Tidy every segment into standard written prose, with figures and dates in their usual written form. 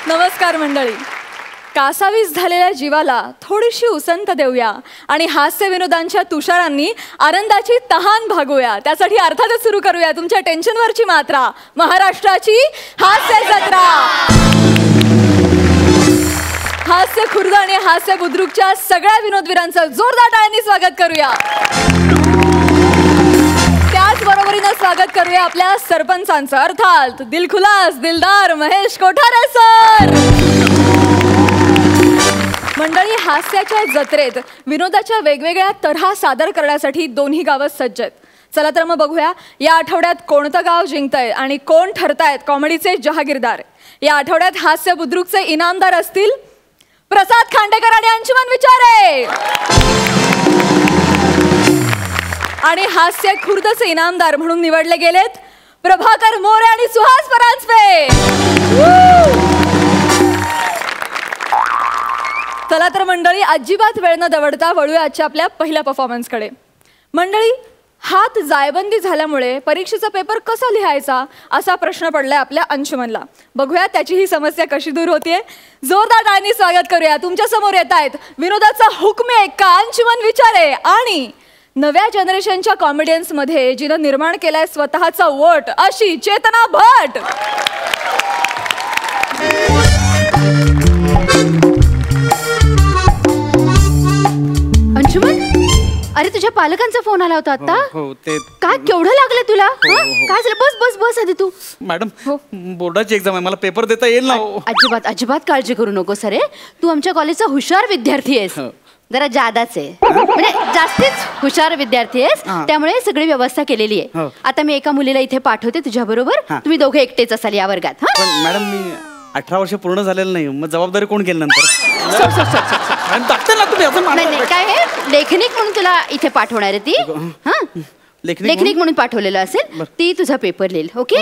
नमस्कार मंडळी. कासावीस झालेल्या जीवाला थोडीशी उसंत देऊया आणि हास्य विनोदांच्या तुषारांनी आनंदाची तहान भागूया. त्यासाठी अर्थातच सुरू करूया तुमच्या टेन्शनवरची मात्रा, महाराष्ट्राची हास्य जत्रा. हास्य खुर्द आणि हास्य बुद्रुकच्या सगळ्या विनोदवीरांचं जोरदार टाळ्यांनी स्वागत करूया. त्याचबरोबरीनं स्वागत करूया आपल्या सरपंचांचं, अर्थात दिलखुलास दिलदार महेश कोठारे सर. मंडळी, हास्याच्या जत्रेत विनोदाच्या वेगवेगळ्या तऱ्हा सादर करण्यासाठी दोन्ही गावं सज्ज आहेत. चला तर मग बघूया या आठवड्यात कोणतं गाव जिंकतंय आणि कोण ठरतायत कॉमेडीचे जहागीरदार. या आठवड्यात हास्य बुद्रुकचे इनामदार असतील प्रसाद खांडेकर आणि अंशुमन विचारे. आणि हास्य खुर्दचे इनामदार म्हणून निवडले गेलेत प्रभाकर मोरे आणि सुहास परांजपे. चला तर मंडळी, अजिबात वेळ न दवडता वळूया आजच्या आपल्या पहिल्या परफॉर्मन्सकडे. मंडळी, हात जायबंदी झाल्यामुळे परीक्षेचा पेपर कसा लिहायचा असा प्रश्न पडलाय आपल्या अंशुमनला. बघूया त्याची ही समस्या कशी दूर होतीये. जोरदार टाळ्यांनी स्वागत करूया. तुमच्या समोर येत आहेत विनोदाचा हुकमे एक्का अंशुमन विचारे आणि नव्या जनरेशनच्या कॉमेडियन्स मध्ये जिनं निर्माण केलाय स्वतःचा वट अशी चेतना भट. अंशुमन, अरे तुझ्या पालकांचा फोन आला होता आता. ते काय केवढं लागलं तुला? काय झालं? बस बस बस आधी तू. मॅडम, बोर्डाची एक्झाम आहे, मला पेपर देता येईल ना? अजिबात अजिबात काळजी करू नको सरे. तू आमच्या कॉलेजचा हुशार विद्यार्थी आहेस. जरा जादाच आहे, म्हणजे जास्तीच हुशार विद्यार्थी आहेस, त्यामुळे सगळी व्यवस्था केलेली आहे. आता मी एका मुलीला इथे पाठवते तुझ्या बरोबर. तुम्ही दोघे एकटेच असाल या वर्गात. मॅडम, मी 18 वर्ष पूर्ण झालेलं नाही, मग जबाबदारी कोण केली नंतर? काय आहे, लेखनिक म्हणून तुला इथे पाठवणार आहे ती. लेखनिक म्हणून पाठवलेलं असेल, ती तुझा पेपर लिहिल. ओके,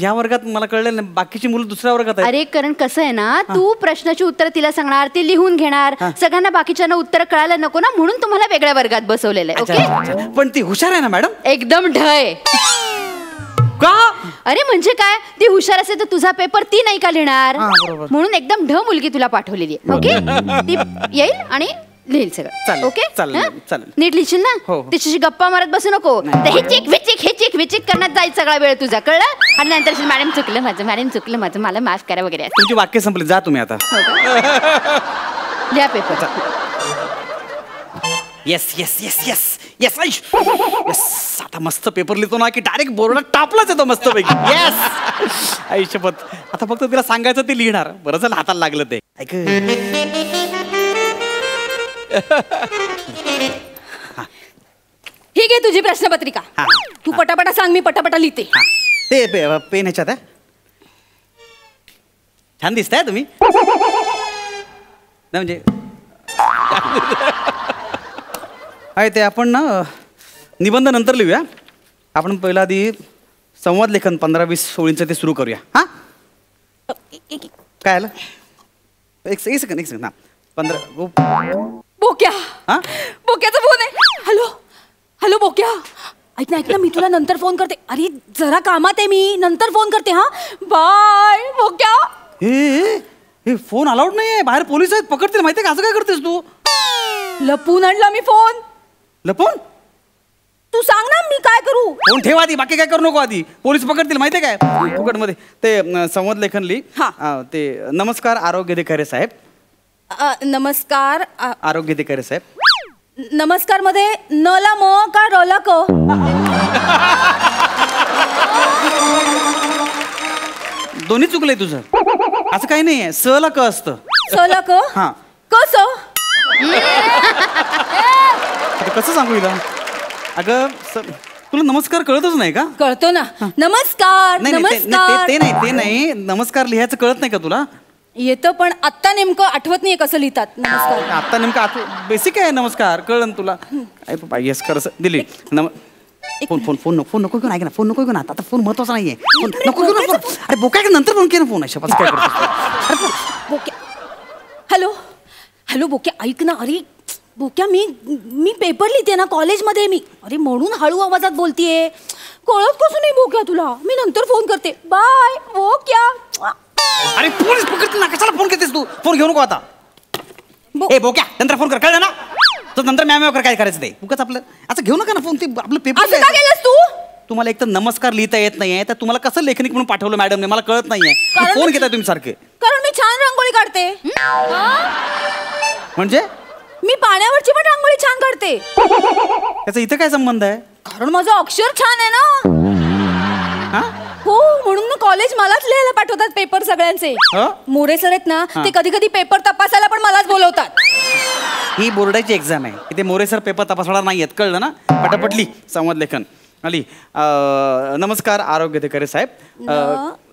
या वर्गात मला कळलं नाही, बाकीची मुलं दुसऱ्या वर्गात आहेत. अरे कारण कसं आहे ना, तू प्रश्नाची उत्तर तिला सांगणार, ती लिहून घेणार. सगळ्यांना बाकीच्यांना उत्तर कळायला नको ना, म्हणून तुम्हाला वेगळ्या वर्गात बसवलेलं आहे. ओके, पण ती हुशार आहे ना मॅडम? एकदम ढय. का? अरे म्हणजे काय, ती हुशार असेल तर तुझा पेपर ती नाही का लिहिणार? म्हणून एकदम ढ मुलगी तुला पाठवलेली आहे. ओके, ती येईल आणि लिहिल सगळं. ओके, नीट लिहिशील ना? तिच्याशी गप्पा मारत बसू नको. हिचिक विचिक करण्यात जाईल सगळा वेळ तुझा, कळलं? आणि नंतर मॅडम चुकलं माझं, मला माफ करा वगैरे. तुमची वाक्य संपली, जा तुम्ही आता. लिहा paper. Yes yes yes yes yes yes. आता मस्त पेपर लिहितो ना की डायरेक्ट बोर्डात टापलाच येतो मस्त पैकी. येस, आयुष्यपत. आता फक्त तिला सांगायचं ते लिहिणार. बरं झालं हाताला लागलं ते. ऐक, ही घे तुझी प्रश्नपत्रिका. तू पटापटा सांग, मी पटापटा लिहिते. ते पेन ह्याच्यात आहे. छान दिसताय तुम्ही. म्हणजे आहे ते आपण ना निबंध नंतर लिहूया. आपण पहिला आधी संवाद लेखन 15-20 ओळींचं ते सुरू करूया. हा, काय आलं? एक सेकंड ना. 15. बोक्या, बोक्याचा फोन आहे. हॅलो बोक्या, ऐक ना, मी तुला नंतर फोन करते. अरे जरा कामात आहे मी, नंतर फोन करते. हा, बाय बोक्या. हे फोन अलाउड नाहीये, बाहेर पोलीस आहेत, पकडतील. माहितीये का? असं काय करतेस तू? लपून आणला मी फोन. लपून? तू सांग ना, मी काय करू? फोन ठेवा आधी, बाकी काय करू नको. आधी पोलीस पकडतील, माहितीये काय? फुकट मध्ये ते संवाद लेखन लिही. ते नमस्कार आरोग्य अधिकारी साहेब. नमस्कार आरोग्य अधिकारी साहेब. नमस्कार मध्ये न ला म का र ला क? दोन्ही चुकलंय तुझं. असं काही नाहीये, स ला क असतं. स ला क? हा. कस? कसं सांगू हिला? अगं तुला नमस्कार कळतच नाही का? कळतो ना. नमस्कार. नमस्कार ते नाही, नमस्कार लिहायचं कळत नाही का तुला? येतं, पण आत्ता नेमकं आठवत नाहीये कसं लिहितात नमस्कार. आता नेमकं बेसिक आहे नमस्कार, कळलं तुला? येस कर दिली. फोन नको घेऊन. ऐक ना, फोन नको घेऊन. आता फोन महत्वाचा नाहीये. नको घेऊन. अरे बोका, नंतर फोन केला फोन. अशा काय करतो? बोक्या, हॅलो बोक्या, ऐक ना. अरे बोक्या, मी पेपर लिहिते ना कॉलेजमध्ये मी. अरे म्हणून हळू आवाजात बोलतीये. कळत कसं नाही बोक्या तुला? मी नंतर फोन करते. बाय बोक्या. अरे पोलीस पकडतील ना, कशाला फोन घेतेस तू? फोन घेऊ नको आता. ए बोक्या, नंतर फोन कर, कळलं ना? तर नंतर मॅम कर काय करायचं ते. उगाच आपलं असं घेऊ नका ना फोन. ते आपलं पेपर असं का केलंस तू? तुम्हाला एक तर नमस्कार लिहिता येत नाहीये, तर तुम्हाला कसं लेखनिक म्हणून पाठवलं मॅडमने मला कळत नाहीये. फोन घेताय तुम्ही सारखे. कारण मी छान रांगोळी काढते. म्हणजे मी पाण्यावरची पण रांगोळी छान काढते. त्याचा इथं काय संबंध आहे? कारण माझं अक्षर छान आहे ना. हो, म्हणून ना कॉलेज मलाच लिहायला पाठवतात पेपर सगळ्यांचे. मोरे सर आहेत ना, ते कधी कधी पेपर तपासायला पण मलाच बोलवतात. ही बोर्डाची एक्झाम आहे. इथे मोरे सर पेपर तपासणार नाहीयेत, कळलं ना? पटापटली संवाद लेखन आली. नमस्कार आरोग्य अधिकारी साहेब.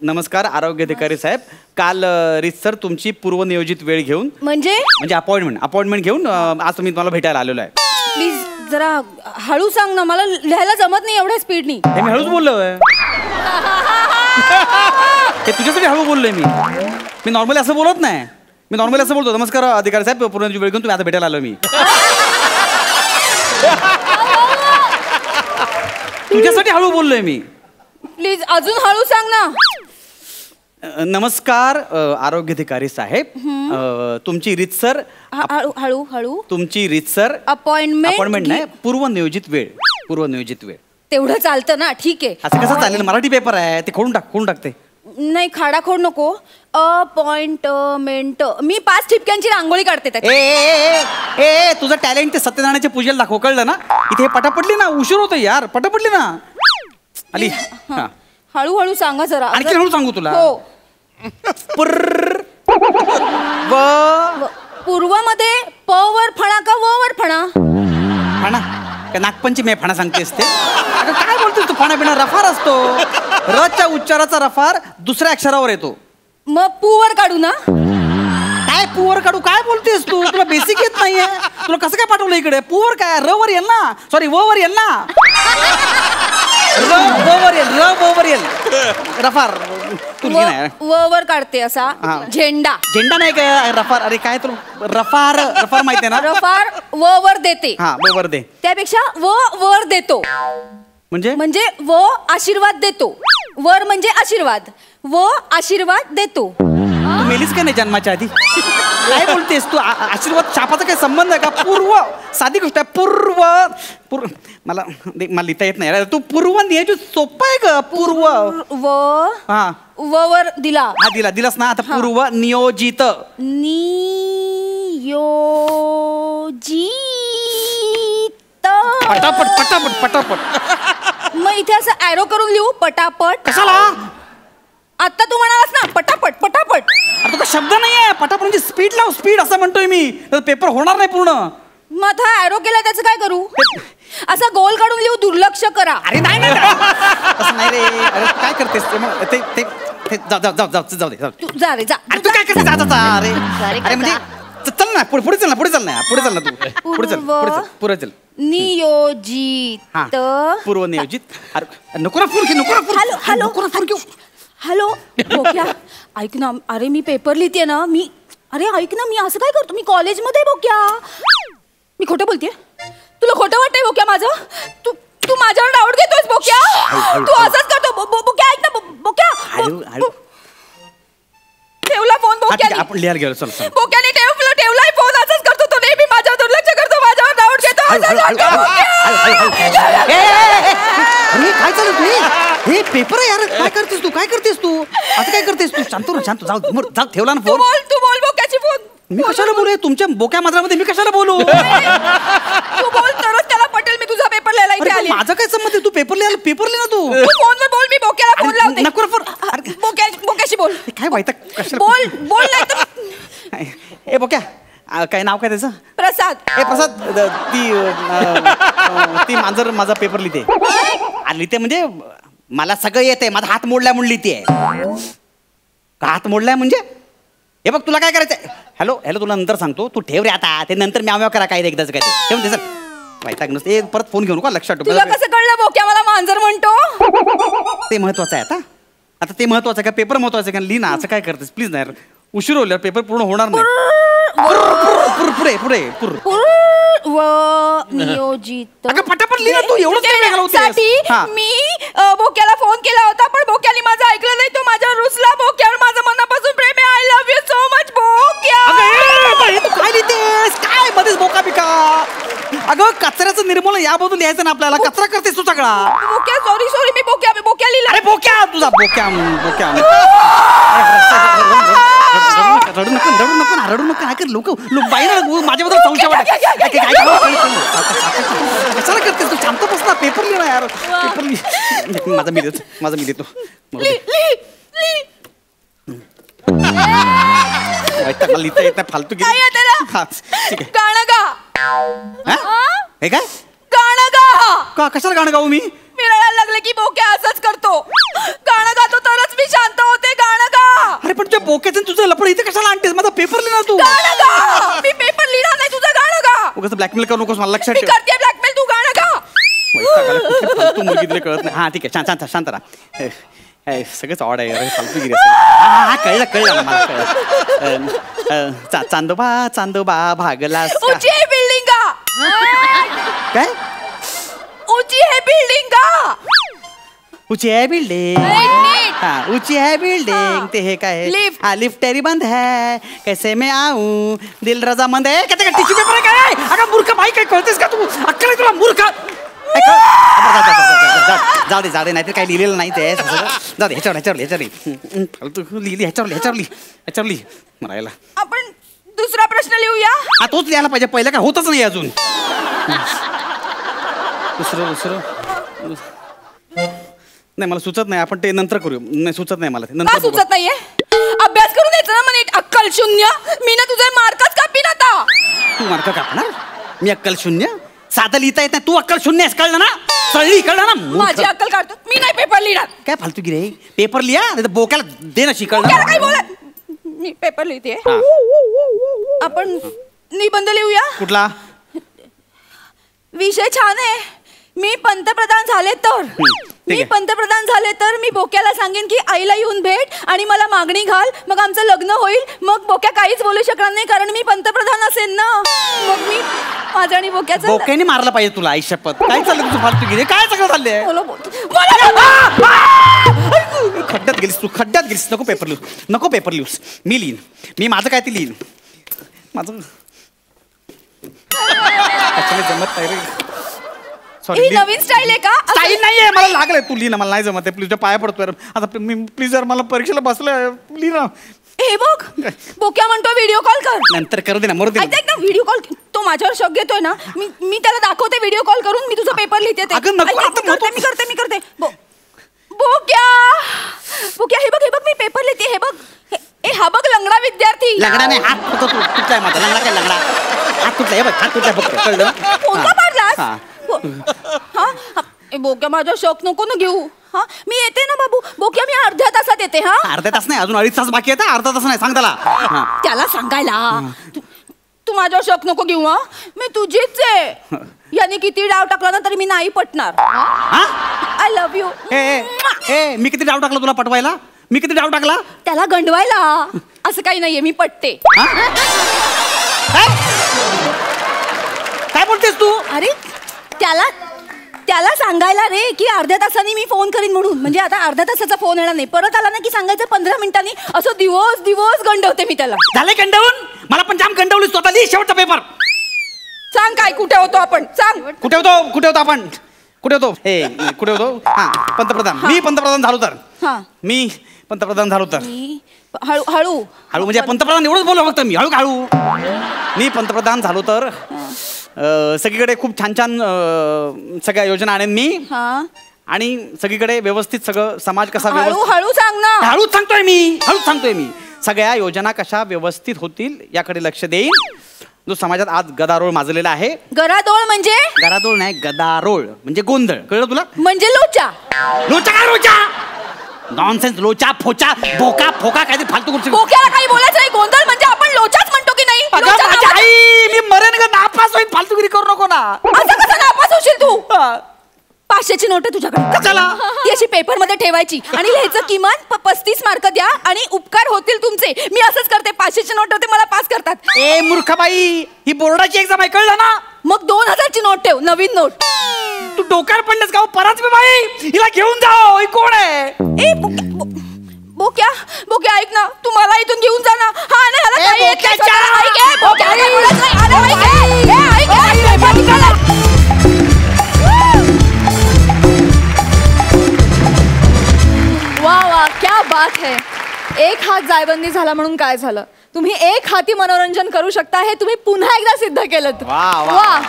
नमस्कार आरोग्य अधिकारी साहेब. काल रितसर तुमची पूर्वनियोजित वेळ घेऊन म्हणजे अपॉइंटमेंट घेऊन आज तुम्ही मला भेटायला आलेलो आहे. प्लीज जरा हळू सांग ना, मला लिहायला जमत नाही एवढ्या स्पीडनी. मी हळूच बोललोय. हे तुझ्यासाठी हळू बोललोय मी नॉर्मली असं बोलत नाही. मी नॉर्मली असं बोलतो, नमस्कार अधिकारी साहेब पूर्वनियोजित वेळ घेऊन तुम्ही आता भेटायला आलो मी. तुझ्यासाठी हळू बोललोय मी. प्लीज अजून हळू सांग ना. नमस्कार आरोग्य अधिकारी साहेब. तुमची रीतसर हळू हळू तुमची रीतसर अपॉइंटमेंट नाही, पूर्वनियोजित वेळ. तेवढं चालतं ना, ठीक आहे. असं कसं चालेल? मराठी पेपर आहे ते. खोडून टाकते. नाही, खाडाखोड नको. अपॉइंटमेंट. मी 5 ठिपक्यांची रांगोळी काढते त्याची. ए तुझं टॅलेंट ते सत्यनारायणच्या पूजेला दाखव, कळलं ना? इथे पटापटली ना, उशीर होतो यार. पटापटली ना आली. हळूहळू सांगा जरा. आणखी हळू सांगू तुला. हो. पूर्वमध्ये प वर फणा का व वर फणा? फणा काय नागपंचमी फणा सांगतेस ते? काय बोलतोस तू? फणा बिना रफार असतो. रच्या उच्चाराचा रफार दुसऱ्या अक्षरावर येतो. मग पूवर काढू ना? काय पूवर काढू? काय बोलतेस तू? तुला बेसिक येत नाहीये. तुला कसं काय पाठवलं इकडे? पूवर काय? र वर येईल ना. सॉरी, व वर येईल ना. र वर येईल. रफार व वर काढते असा. झेंडा नाही काय? रफार. अरे काय तुला रफार माहिती आहे ना? रफार व वर देते. हा, व वर दे. त्यापेक्षा व वर देतो. म्हणजे व आशीर्वाद देतो. वर म्हणजे आशीर्वाद. व आशीर्वाद देतो. तू मेलीस का नाही जन्माच्या आधी? काय बोलतेस तू? आशीर्वाद शापाचा काही संबंध आहे का? पूर्व साधी गोष्ट आहे. पूर्व मला लिहिता येत नाही. तू पूर्व नियोजित सोपं आहे का? पूर्व व वर दिला. हा, दिलास ना. आता पूर्व नियोजित. पटापट. मग इथे असं ऍरो करून लिहू पटापट? कशाला? आता तू म्हणालास ना पटापट. अरे तुका शब्द नाहीये. पटापट म्हणजे स्पीड लाव. स्पीड असं म्हणतोय मी. तर पेपर होणार नाही पूर्ण. मग हा ऍरो केला त्याचं काय करू? असा गोल काढून लिहू. दुर्लक्ष करा. अरे नाही असं नाही रे. अरे काय करतेस ते? जाऊ दे. तू जा रे जा. तू काय करतेस? अरे म्हणजे चल ना, पुढे चल ना तू. पुढे चल. नियोजित. पूर्वनियोजित. नको ना फोन घेऊ. हॅलो बोक्या, ऐक ना. अरे मी पेपर लिहिते ना. अरे ऐक ना, मी असं काय करतो? मी कॉलेजमध्ये बोक्या. मी खोटं बोलतेय? तुला खोटं वाटतंय बोक्या माझं? तू माझ्यावर डाऊट घेतोयस बोक्या? तू असंच करतो बोक्या. ऐक ना बोक्या. ठेवला फोन बोक्याने. आपण लिहायला गेलो. चल बोक्याने ठेवलाय फोन. असंच करतो तो नेहमी. माझ्यावर दुर्लक्ष करतो. माझ्यावर डाऊट घेतो. काय चालू तू? हे पेपर आहे यार. काय करतेस तू? असं काय करतेस तू? शांत. जाऊ ठेवला ना फोन. तू बोल बोक्याची फोन. मी कशाला बोलू? तुमच्या बोक्या माजरामध्ये मी कशाला बोलू? तू बोल तरच त्याला पटेल. मी तुझा पेपर लिहायला इथे आली. माझा काय संबंध आहे? तू पेपर लिहा ना तू. फोनवर बोल. मी बोक्याला फोन लावते. नको बोक्याशी बोल. काय माहिती कशाला बोल नाही तर. ए बोक्या, काय नाव काय त्याचं? प्रसाद. ती मांजर माझा पेपर लिहिते म्हणजे मला सगळं येते. माझा हात मोडलाय म्हणून लिहिते. हात मोडलाय म्हणजे हे बघ, तुला काय करायचंय? हॅलो तुला नंतर सांगतो. तू ठेव रे आता. ते नंतर म्याव करा काय एकदाच काय ते ठेवून दे. माहिती नसते. परत फोन घेऊ नका. लक्षात ठेव. तुला कसं कळलं बोक्या मला मांजर म्हणतो? ते महत्वाचं आहे. आता ते महत्वाचं आहे का? पेपर महत्वाचं आहे का? लिही ना. असं काय करतेस? प्लीज नाही. उशीर होईल. पेपर पूर्ण होणार नाही. पुढे नियोजित. पटापट लिही ना तू. एवढं मी बोक्याला फोन केला होता, पण बोक्याने माझं ऐकलं नाही. तो माझ्यावर रुसला. बोक्यावर माझं मनापासून प्रेम आहे. याबद्दल लिहायचं ना आपल्याला. कचरा करतेस तू सगळा. बोक्या सॉरी मी बोक्या लिहिला. अरे बोक्या तुझा बोक्या रडू नको लोक बाईला माझ्याबद्दल संशय वाटत. कशाला करतेस तू? शांत बस ना. पेपर लिहिला यार. पेपर लिह. माझा मी देतो. लिहिता येत नाही फालतू. गाणं गा. हे काय गाणं गा. कशाला गाणं गाऊ मी? मी रडायला लागले की बोक्या असंच करतो. गाणं गातो तरच मी शांत होते. गाणं गा. अरे पण तुझ्या बोक्याचं तुझं लपड इथे कशाला आणतेस? माझा पेपर लिहिणार तू. गाणं गा. मी पेपर लिहिणार नाही. तुझं गाणं गा. उगाच ब्लॅकमेल करू नकोस मला. लक्षात मी करते ब्लॅकमेल. तू गाणं गा. तू मुलगी कळत नाही. हा ठीक आहे शांत राहा. सगळंच ऑड आहे फालतूगिरी. कळलं मला कळलं. चांदोबा भागला. ऊंची है बिल्डिंग का. काय ऊंची है बिल्डिंग का. ऊंची है बिल्डिंग. हाँ ऊंची है बिल्डिंग. ते हे काय लिफ्ट. हाँ लिफ्ट तेरी बंद है. कैसे मैं आऊं दिल रजामंद है. काय टिश्यू पेपर आहे काय? अगं मूर्ख बाई काय कळतेस का तू? अक्कल आहे तुला मूर्ख? जाऊ दे नाहीतर काही लिहिलेलं नाही ते. जाऊ दे ह्याच्यावर फालतू लिहिली. ह्याच्यावर लिही मरायला. आपण दुसरा प्रश्न लिहूया. हा तोच लिहायला पाहिजे. पहिला काय होतच नाही अजून. दुसरं नाही मला सुचत नाही. आपण ते नंतर करू. नाही सुचत नाही मला ते का नंतर. सुचत नाहीये? अभ्यास करून द्यायचं ना. मला अक्कल शून्य. मी ना तुझे मार्कच कापीन आता. तू मार्क कापणार? मी अक्कल शून्य? साधं लिहिता येत नाही. तू अक्कल शून्य आहेस. कळलं ना? चळली कळलं ना? माझी अक्कल काढतो. मी नाही पेपर लिहिणार. काय फालतू गिरे? पेपर लिहा नाही तर बोक्याला दे ना शिकळ. काय बोला. मी पेपर लिहिते. आपण निबंध लिहूया. कुठला विषय छान आहे. मी पंतप्रधान झाले तर मी बोक्याला सांगेन की आईला येऊन भेट आणि मला मागणी घाल. मग आमचं लग्न होईल. मग बोक्या काहीच बोलू शकणार नाही कारण मी पंतप्रधान असेल ना. मग मी माझं आणि बोक्याचं. बोक्याने मारलं पाहिजे तुला. आई शपथ. काय चाललं तुझं फालतू गिरे? काय सगळं चाललंय? खड्ड्यात गेलीस. नको पेपर लिहूस. मी लिहीन. मी माझं काय ते लिहीन. माझं जमत नाही रे. ही नवीन स्टाईल आहे का? स्टाईल नाहीये. मला लागलंय. तू लिही ना. मला नाही जमत. प्लीज पाया पडतोय आता. प्लीज यार मला परीक्षेला बसलंय. लिही ना. हे बघ बोक्या म्हणतो व्हिडिओ कॉल कर. नंतर करू दे ना. मरू दे ना. Video call. तो माझ्यावर शक घेतोय ना. मी त्याला दाखवते व्हिडिओ कॉल करून. मी तुझा पेपर लिहिते. मी करते. बोक्या हे बघ मी पेपर लिहिते. हे बघ. हा बघ लंगडा विद्यार्थी. लंगडा नाही. हात तुटलाय माझा. लंगडा काय लंगडा? हात तुटलाय. हे बघ हात तुटलाय फक्त. कळलं? कोणता पाडलास? बोक्या माझा शक नको ना घेऊ. हा मी येते ना बाबू. बोक्या मी अर्ध्या तासात येते. हा अर्ध्या तास नाही. अजून 2.5 तास बाकी आहे. अर्धा तास नाही. सांग त्याला सांगायला. तू माझ्यावर शक नको घेऊ. हा मी तुझीच आहे. याने किती डाव टाकला ना तरी मी नाही पटणार. I love you. मी किती डाव टाकला तुला पटवायला? मी किती डाव टाकला? त्याला गंडवायला. असं काही नाहीये. मी पटते. काय बोलतेस तू? अरे त्याला सांगायला रे की अर्ध्या तासांनी मी फोन करीन म्हणून. म्हणजे आता अर्ध्या तासाचा फोन येणार नाही. परत आला ना की सांगायचं 15 मिनिटांनी. असं दिवस गंडवते मी त्याला. झाले गंडवून? मला पण जाम गंडवली. स्वतः लिही शेवटचा पेपर. सांग काय कुठे होतो आपण? सांग कुठे होतो आपण? कुठे होतो? पंतप्रधान. मी पंतप्रधान झालो तर. हळू म्हणजे पंतप्रधान एवढंच बोललो फक्त मी. हळू मी पंतप्रधान झालो तर सगळीकडे खूप छान सगळ्या योजना आणेन मी. आणि सगळीकडे व्यवस्थित सगळं समाज कसा हळू सांग ना. हळूच सांगतोय मी. सगळ्या योजना कशा व्यवस्थित होतील याकडे लक्ष देईन. जो समाजात आज गदारोळ माजलेला आहे. गदारोळ म्हणजे? गदारोळ नाही. गदारोळ म्हणजे गोंधळ. कळलं तुला? म्हणजे लोचा. काय लोचा? नॉनसेन्स. लोचा फोचा बोका फोका काय फालतू गोष्टी. बोक्याला काही बोलायचं नाही. गोंधळ म्हणजे आपण लोचाच म्हणतो की नाही? आई मी मरेन का? नापास होईल. फालतूगिरी करू नको ना. असं कसं नापास होशील तू? 500ची नोट आहे तुझ्याकडे. ती अशी पेपर मध्ये ठेवायची आणि लिहायचं किमान 35 मार्क द्या आणि उपकार होतील तुमचे. मी असंच करते. 500ची नोट होते मला पास करतात. मूर्ख बाई. ही बोर्डाची एक्झाम आहे. कळलं ना? मग 2000ची नोट ठेव. नवीन नोट. तू डोक्यावर पडलेस का? परत बाई हिला घेऊन जाओ. ही कोण आहे? बोक्या ऐक ना. तू मला इथून घेऊन जा ना. हा नाही एक हात जायबंदी झाला म्हणून काय झालं, तुम्ही एक हाती मनोरंजन करू शकता हे तुम्ही पुन्हा एकदा सिद्ध केलं. वा,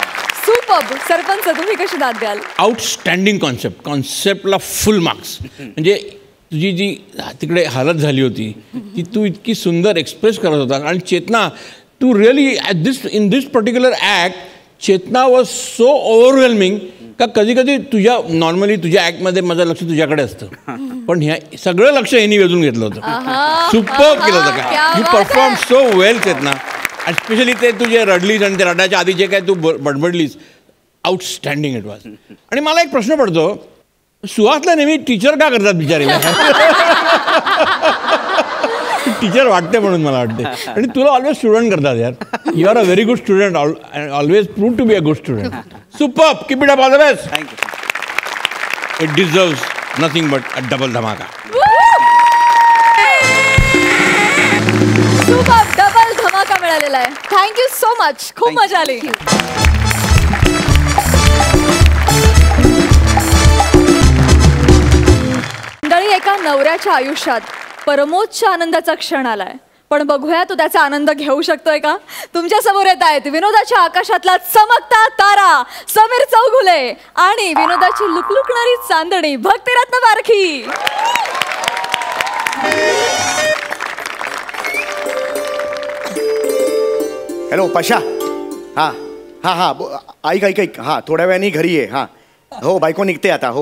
सुपर्ब. सरपंच, तुम्ही कशी दाद द्याल? आउटस्टँडिंग कॉन्सेप्टला फुल मार्क्स. म्हणजे तुझी जी तिकडे हालत झाली होती ती तू इतकी सुंदर एक्सप्रेस करत होता. आणि चेतना, तू really in this particular act Chetana was so overwhelming का कधी कधी नॉर्मली तुझ्या ॲक्टमध्ये माझं लक्ष तुझ्याकडे असतं, पण ह्या सगळं लक्ष यांनी वेधून घेतलं होतं. सुपर्ब केलं होतं का. यू परफॉर्म सो वेल चेतना. आणि स्पेशली ते तुझे रडलीस आणि ते रडायच्या आधी जे काय तू बडबडलीस, आउटस्टँडिंग इट वॉज. आणि मला एक प्रश्न पडतो, सुहासला नेहमी टीचर का करतात बिचारीला? टीचर वाटते म्हणून मला वाटते. आणि तुला ऑलवेज स्टुडंट करतात यार. You are a very good student, always prove to be a good student. Superb, keep it up, all the best. Thank you. It deserves nothing but a double धमाका. सुपर्ब, डबल धमाका मिळालेला आहे. Thank you so much. खूप मजा आली. मंडळी, एका नवऱ्याच्या आयुष्यात परमोच्च आनंदाचा क्षण आलाय, पण बघूया तो त्याचा आनंद घेऊ शकतोय का. तुमच्या समोर येत आहेत विनोदाच्या आकाशातला चमकता तारा समीर चौगुले आणि विनोदाची लुकलुकणारी चांदणी भक्तिरत्न बारखी. हॅलो पशा. हां हां हां, ऐक हां, थोड्या वेळाने घरी ये. हां हो, बायको निघते आता. हो,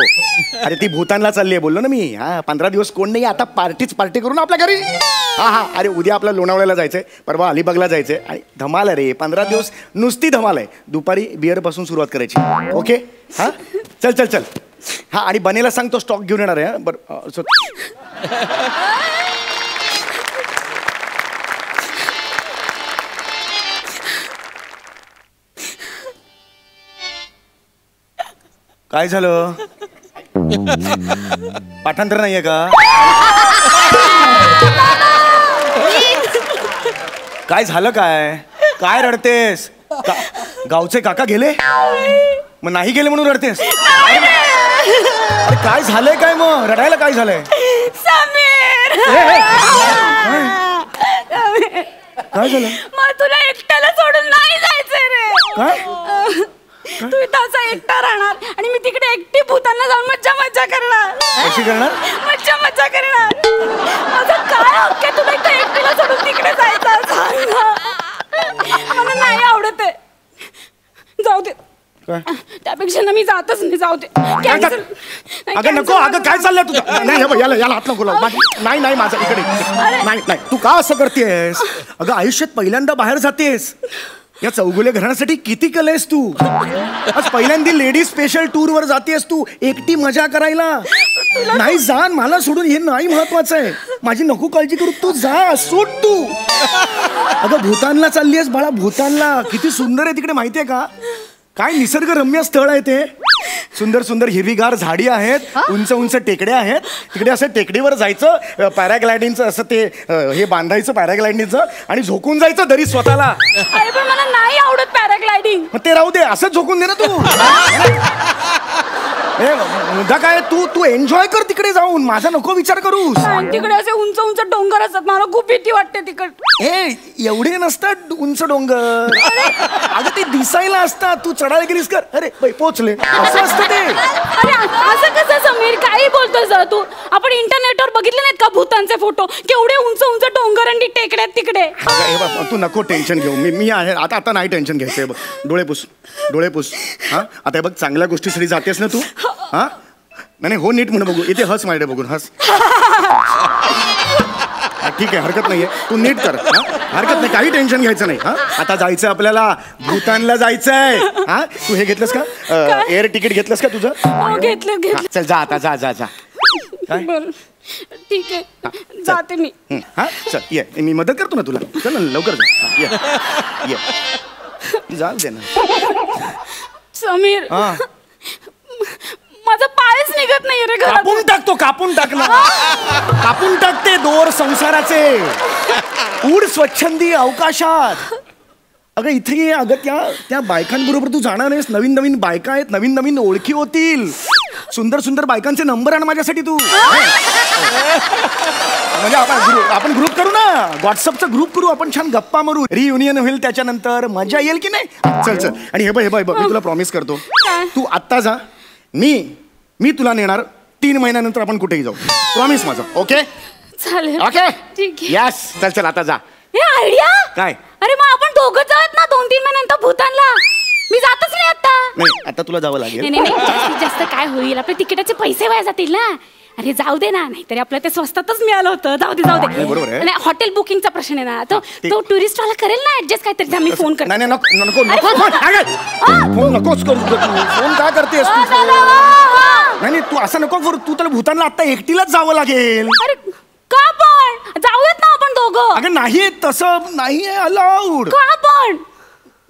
अरे ती भूतानला चालली आहे बोललो ना मी. हां, 15 दिवस कोण नाही, आता पार्टी करू ना आपल्या घरी. हां हां, अरे उद्या आपल्या लोणावळ्याला जायचं आहे, परवा अलिबागला जायचं आहे. आणि धमाल आहे रे, 15 दिवस नुसती धमाल आहे. दुपारी बिअरपासून सुरुवात करायची. ओके. हां, चल चल चल. हां, आणि बनेला सांग तो स्टॉक घेऊन येणार आहे. बरं. काय झालं? पाठांतर नाहीये का? काय झालं? काय रडतेस? गावचे काका गेले? मग नाही गेले म्हणून रडतेस? अरे काय झालंय? काय मग रडायला काय झालंय? समीर, काय झालं? मग तुला एकट्याला सोडून नाही जायचंय रे. काय? तू इथं असा एकटा राहणार आणि मी तिकडे एकटी भूतांना जाऊन मज्जा करणार. कशी करणार? मज्जा करणार. माझं काय हक्क आहे तुला इथं एकटीला सोडून तिकडे जायचं? सांग ना. मला नाही आवडत आहे. जाऊ दे. त्यापेक्षा ना मी जातच नाही. जाऊ दे. अगं नको. अगं काय चाललंय तुझं? नाही, याला हात नको लावू. नाही माझं इकडे. नाही, तू का असं करतेस? अगं आयुष्यात पहिल्यांदा बाहेर जातेस. या चौगुले घराण्यासाठी किती केलंयस तू. आज पहिल्यांदा लेडीज स्पेशल टूर वर जातेस तू एकटी मजा करायला. नाही जा, मला सोडून हे नाही महत्वाचं आहे. माझी नको काळजी करू, तू जा, सोड तू. अगं भूतानला चालली आहेस बाळा, भूतानला. किती सुंदर आहे तिकडे माहितीये का? काय निसर्गरम्य स्थळ आहे ते. सुंदर सुंदर हिरवीगार झाडी आहेत, उंच उंच टेकड्या आहेत. तिकडे असं टेकडीवर जायचं, पॅराग्लायडिंगचं असं ते हे बांधायचं पॅराग्लायडिंगचं आणि झोकून जायचं दरी स्वतःला. अरे पण मला नाही आवडत पॅराग्लायडिंग. मग ते राहू दे, असंच झोकून दे ना तू. मुद्दा काय, तू एन्जॉय कर तिकडे जाऊन, माझा नको विचार करूस. तिकडे असे उंच उंच डोंगर असतात, मला खूप भीती वाटते तिकडे. हे एवढे नसतात उंच डोंगर. अगं ते दिसायला असतात, तू चढायला गेलीस कर, अरे पोचले, असं असतं ते. अरे असं कसं समीर, काही बोलतोस तू? आपण इंटरनेटवर बघितले नाहीत का भूतांचे फोटो? केवढे उंच उंच डोंगर आणि टेकड्यात तिकडे. तू नको टेन्शन घेऊ, मी आहे आता नाही टेन्शन घ्यायचंय. बघ डोळे पुस. हा आता बघ, चांगल्या गोष्टीसाठी जातेस ना तू. हा नाही हो, नीट म्हणून बघू. इथे हस माझ्या बघून हस. ठीक आहे, हरकत नाहीये, तू नीट कर. हरकत नाही, काही टेन्शन घ्यायचं नाही. हा आता जायचं आपल्याला, भूतानला जायचंय. हा तू हे घेतलंस का, एअर तिकीट घेतलंस का तुझं? घेतलं. चल जा आता, जा. बरं ठीक आहे, जाते मी. हा चल ये, मी मदत करतो ना तुला. चल ना लवकर जा. ये जाऊ दे ना. समीर, माझा पायच निघत नाही रे घरात. कापून टाक ना. कापून टाकते दोर संसाराचे. उड स्वच्छंदी अवकाशात. अगं इथे ये. अगं त्या बायकांबरोबर तू जाणार आहेस. नवीन नवीन बायका आहेत, नवीन नवीन ओळखी होतील. सुंदर सुंदर बायकांचे नंबर आण माझ्यासाठी तू. म्हणजे आपण ग्रुप करू ना, व्हॉट्सअपचा ग्रुप करू, आपण छान गप्पा मारू, रियुनियन होईल त्याच्यानंतर, मजा येईल की नाही. चल चल. आणि हे बघ मी तुला प्रॉमिस करतो, तू आत्ता जा, मी तुला नेणार 3 महिन्यानंतर आपण कुठेही जाऊ. प्रॉमिस माझं. ओके चालेल. ओके ठीक आहे. यस. चल चल आता जा. हे आयडिया काय? अरे मग आपण दोघं जाऊयात ना 2-3 महिन्यानंतर भूतानला. मी जातच नाही आता. नाही आता तुला जावं लागेल. नाही नाही जास्तीत जास्त काय होईल, आपल्या तिकिटाचे पैसे वाया जातील ना. अरे जाऊ दे ना, नाहीतरी आपलं ते स्वस्तातच मिळालं होतं. जाऊ दे बरोबर आहे. नाही हॉटेल बुकिंगचा प्रश्न आहे ना, तो टुरिस्ट वाला करेल ना ऍडजस्ट काहीतरी. मी फोन करते. नाही नको फोन नकोच करू. फोन काय करतेस तू? नाही तू असं नको करू. तू तर भूतानला आता एकटीलाच जावं लागेल. अरे का पण जाऊयात ना आपण दोघं. अगं नाही तसं नाही अलाउड. का पण?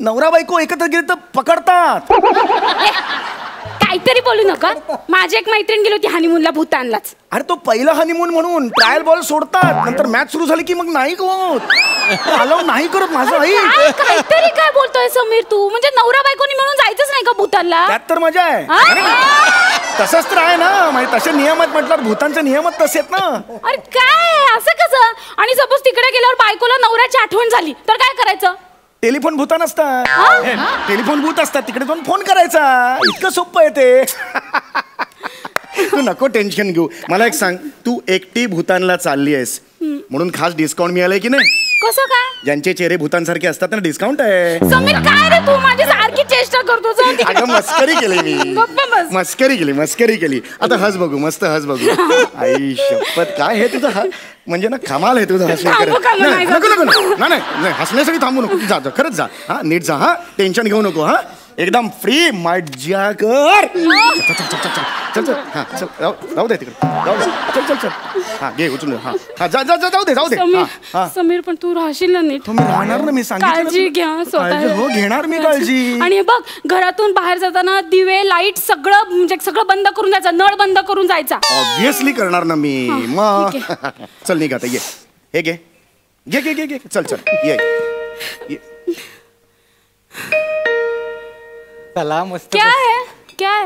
नवरा बायको एकत्र गेले तर पकडतात. काहीतरी बोलू नका. माझी एक मैत्रीण गेली होती हनीमूनला भूतानलाच. अरे तो पहिला हनीमून म्हणून ट्रायल बॉल सोडतात, नंतर मॅच सुरू झाली की मग नाही होत. अलाउड नाही करत माझं. आई काहीतरी काय बोलतोय समीर तू? म्हणजे नवरा बायकोनी म्हणून जायचंच नाही का भूतानला? त्यात तर मजा आहे. तसंच तर आहे ना, म्हणजे तसे नियम आहेत म्हटल्यावर भूतानचे नियमच तसे आहेत ना. अरे काय असं कसं? आणि सपोज तिकडे गेल्यावर बायकोला नवऱ्याची आठवण झाली तर काय करायचं? टेलिफोन भूतान असतात. टेलिफोन भूत असतात, तिकडे जाऊन फोन करायचा. इतकं सोपं आहे ते. तू नको टेन्शन घेऊ. मला एक सांग, तू एकटी भूतानला चालली आहेस म्हणून खास डिस्काउंट मिळालंय की नाही? कसं काय? ज्यांचे चेहरे भूतांसारखे असतात ना, डिस्काउंट आहे. समीर काय रे तू माझी सारखी चेष्टा करतो. अगं मस्करी केली मी. मस्करी केली. आता हस बघू, मस्त हस बघू. आई शपथ काय हे तुझं म्हणजे ना कमाल आहे तुझं हसणं. नाही हसण्यासाठी थांबू नको. जा खरंच जा. हा नीट जा. हा टेन्शन घेऊ नको. हा एकदम फ्री मजा कर. चल चल. हा चल जाऊ दे तिकडे. चल हा घे उचलून. हा जा जाऊ दे. समीर पण तू राहशील ना नीट? तुम्ही राहणार ना, मी सांगितलं. काळजी घ्या स्वतः. हो घेणार मी काळजी. आणि हे बघ घरातून बाहेर जाताना दिवे लाईट सगळं म्हणजे सगळं बंद करून जायचं. नळ बंद करून जायचा. ऑब्विसली करणार ना मी. मग चल निघ आता. ये हे घे. चल ये. चला मस्त. क्या है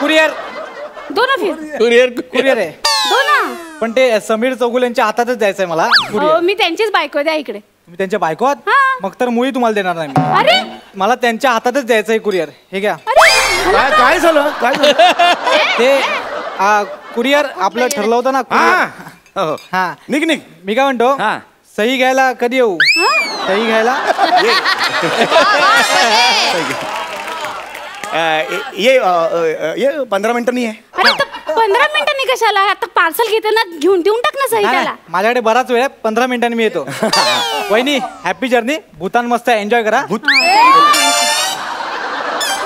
कुरिअर दो ना फिर. कुरिअर आहे. दो ना. पण ते समीर चौगुलेंच्या हातातच जायचंय मला. हो मी त्यांचीच बायको द्या इकडे. तुम्ही त्यांच्या बायको आहात? हा. मग तर मुळी तुम्हाला देणार नाही मी. अरे मला त्यांच्या हातातच द्यायचंय कुरिअर. हे घ्या. काय झालं ते कुरिअर आपलं ठरलं होतं ना. हो. हा निघ. मी काय म्हणतो, हा. सही घ्यायला कधी येऊ? सही घ्यायला ये 15 मिनिटांनी ये. अरे 15 मिनिटांनी कशाला? आता पार्सल घेताना घेऊन देऊन टाक ना सही त्याला. माझ्याकडे बराच वेळ आहे. 15 मिनिटांनी मी येतो. वहिनी हॅपी जर्नी. भूतान मस्त एन्जॉय करा.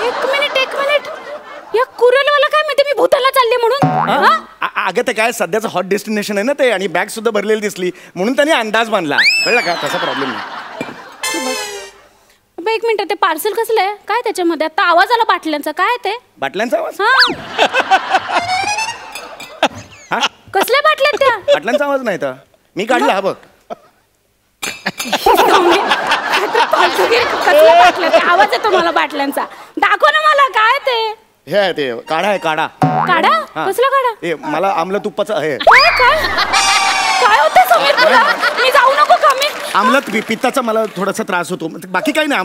एक मिनिट या कुरिअरवाला काय माहिती मी भूतानला चालले म्हणून. अगं ते काय सध्याचं हॉट डेस्टिनेशन आहे ना ते, आणि बॅग सुद्धा भरलेली दिसली म्हणून त्यांनी अंदाज बांधला. कळलं का? तसा प्रॉब्लेम नाही. एक मिनिट ते पार्सल कसलं आहे? काय त्याच्यामध्ये? आता आवाज आला बाटल्यांचा. काय ते? बाटल्यांचा आवाज? हा कसल्या बाटल्या त्या? बाटल्यांचा आवाज नाही तर मी काढला. हा बघ. कसल्या बाटल्या त्या? आवाज येतो मला बाटल्यांचा. दाखव ना मला. काय ते? हे आहे ते काढा आहे. काढा कसला काढा? हे मला आमला तुपाचं आहे. काय होतं समीर तुला? मी जाऊ नको का? मी आमलत पित्ताचा मला थोडासा त्रास होतो. बाकी काही नाही.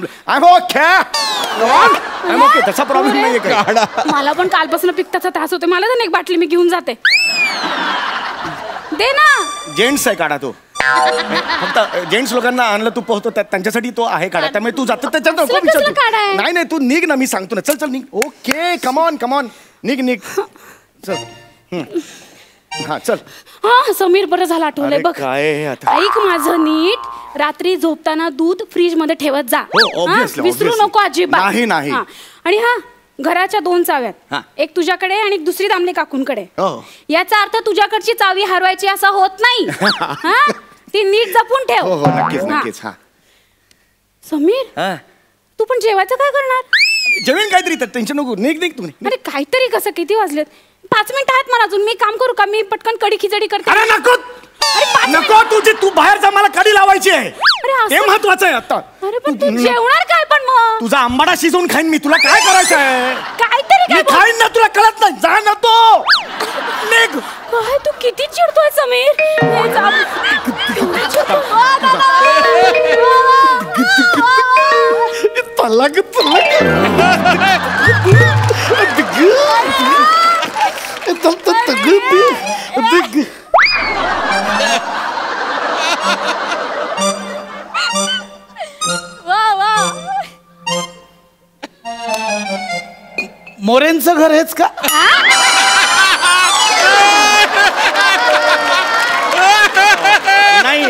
ओके तसा प्रॉब्लेम नाहीये काय. मला पण कालपासून पित्ताचा त्रास होतो. मला तर एक बाटली मी घेऊन जाते. दे ना. जेंट्स आहे काढा तो. फक्त जेंट्स लोकांना आणलं तूप होतं त्यांच्यासाठी तो आहे काढा. त्यामुळे तू जातो त्याच्यात. नाही तू निघ ना, मी सांगतो ना. चल निघ. ओके कमॉन निघ. चल. हा चल. हा समीर बरं झालं आठवलंय बघ. काय ऐक माझं नीट. रात्री झोपताना दूध फ्रीज मध्ये ठेवत जा. विसरू नको अजिबात. नाही. आणि घराच्या 2 चाव्यात. एक तुझ्याकडे आणि दुसरी दामले काकूंकडे. याचा अर्थ तुझ्याकडची चावी हरवायची असं होत नाही. ती नीट जपून ठेव. हो नक्कीच. समीर तू पण जेवायचं काय करणार? जेवण काहीतरी टेन्शन नको. निघ तू. अरे काहीतरी कसं? किती वाजलेत? 5 मिनिटं आहेत मला अजून. मी काम करू का? मी पटकन कढी खिचडी करते. अरे नको. नको तू बाहेर जा, मला कडी लावायची आहे. ते महत्वाचं आहे आता. अरे पण तू जेवणार काय पण मग? तुझा आंबाडा शिजवून खाईन मी. तुला काय करायचं आहे? काहीतरी मी खाईन ना, तुला कळत नाही. जा ना तो निघ. काय तू किती चिडतोय समीर? हे जा. वा वा. मोरेंचं घर हेच का? नाही